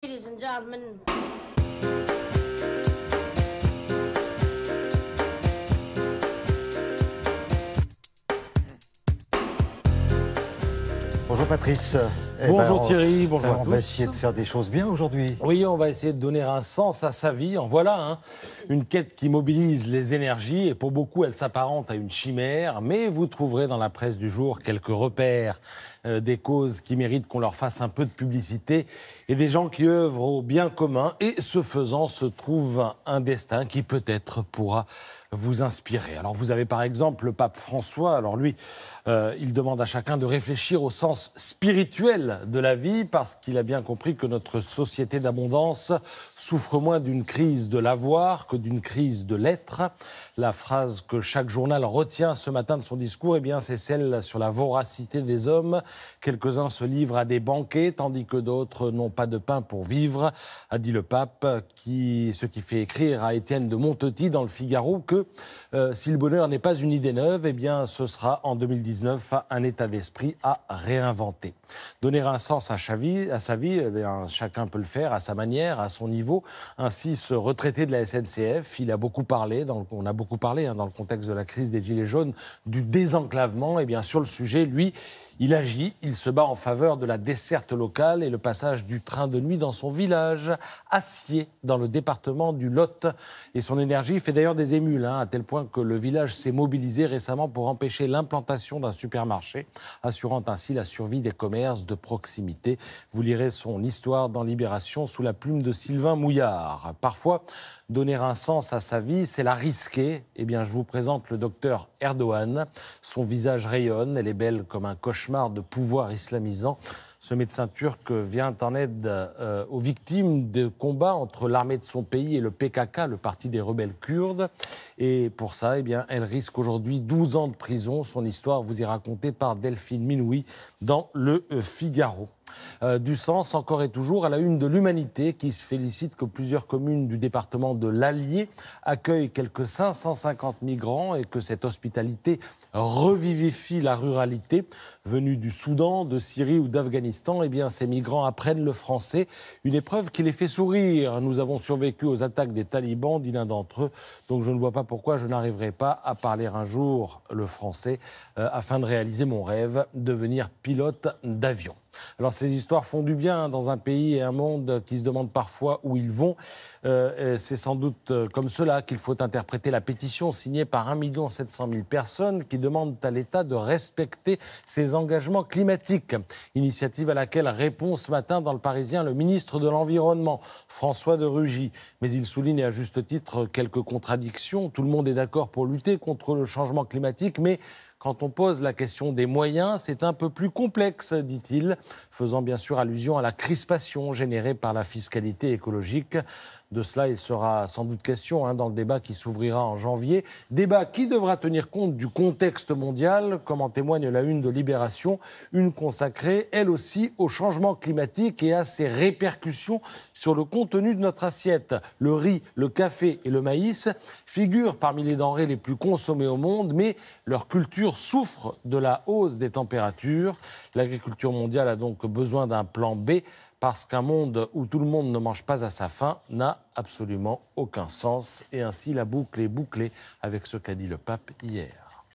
Ladies and gentlemen. Bonjour Patrice. Bonjour Thierry, bonjour à tous. On va essayer de faire des choses bien aujourd'hui. Oui, on va essayer de donner un sens à sa vie. En voilà, une quête qui mobilise les énergies et pour beaucoup, elle s'apparente à une chimère. Mais vous trouverez dans la presse du jour quelques repères, des causes qui méritent qu'on leur fasse un peu de publicité et des gens qui œuvrent au bien commun. Et ce faisant, se trouve un destin qui peut-être pourra vous inspirer. Alors vous avez par exemple le pape François. Alors lui, il demande à chacun de réfléchir au sens spirituel de la vie parce qu'il a bien compris que notre société d'abondance souffre moins d'une crise de l'avoir que d'une crise de l'être. La phrase que chaque journal retient ce matin de son discours, eh bien, c'est celle sur la voracité des hommes. Quelques-uns se livrent à des banquets tandis que d'autres n'ont pas de pain pour vivre, a dit le pape, ce qui fait écrire à Étienne de Montetis dans le Figaro que si le bonheur n'est pas une idée neuve, eh bien, ce sera en 2019 un état d'esprit à réinventer. Donner un sens à sa vie, eh bien, chacun peut le faire à sa manière, à son niveau. Ainsi, ce retraité de la SNCF, on a beaucoup parlé dans le contexte de la crise des Gilets jaunes, du désenclavement. Et bien, sur le sujet, lui, il agit, il se bat en faveur de la desserte locale et le passage du train de nuit dans son village, Acier, dans le département du Lot. Et son énergie fait d'ailleurs des émules, à tel point que le village s'est mobilisé récemment pour empêcher l'implantation d'un supermarché, assurant ainsi la survie des commerces de proximité. Vous lirez son histoire dans Libération sous la plume de Sylvain Mouillard. Parfois, donner un sens à sa vie, c'est la risquer. Eh bien, je vous présente le docteur Erdogan. Son visage rayonne, elle est belle comme un cauchemar de pouvoir islamisant. Ce médecin turc vient en aide aux victimes de combats entre l'armée de son pays et le PKK, le parti des rebelles kurdes. Et pour ça, eh bien, elle risque aujourd'hui 12 ans de prison. Son histoire vous est racontée par Delphine Minoui dans le Figaro. Du sens encore et toujours à la une de l'Humanité qui se félicite que plusieurs communes du département de l'Allier accueillent quelques 550 migrants et que cette hospitalité revivifie la ruralité. Venus du Soudan, de Syrie ou d'Afghanistan, eh bien, ces migrants apprennent le français, une épreuve qui les fait sourire. Nous avons survécu aux attaques des talibans, dit l'un d'entre eux, donc je ne vois pas pourquoi je n'arriverai pas à parler un jour le français afin de réaliser mon rêve, devenir pilote d'avion. Alors ces histoires font du bien dans un pays et un monde qui se demandent parfois où ils vont. C'est sans doute comme cela qu'il faut interpréter la pétition signée par 1 700 000 personnes qui demandent à l'État de respecter ses engagements climatiques. Initiative à laquelle répond ce matin dans le Parisien le ministre de l'Environnement, François de Rugy. Mais il souligne à juste titre quelques contradictions. Tout le monde est d'accord pour lutter contre le changement climatique, mais quand on pose la question des moyens, c'est un peu plus complexe, dit-il, faisant bien sûr allusion à la crispation générée par la fiscalité écologique. De cela, il sera sans doute question dans le débat qui s'ouvrira en janvier. Débat qui devra tenir compte du contexte mondial, comme en témoigne la une de Libération, une consacrée, elle aussi, au changement climatique et à ses répercussions sur le contenu de notre assiette. Le riz, le café et le maïs figurent parmi les denrées les plus consommées au monde, mais leur culture souffre de la hausse des températures. L'agriculture mondiale a donc besoin d'un plan B, parce qu'un monde où tout le monde ne mange pas à sa faim n'a absolument aucun sens. Et ainsi, la boucle est bouclée avec ce qu'a dit le pape hier.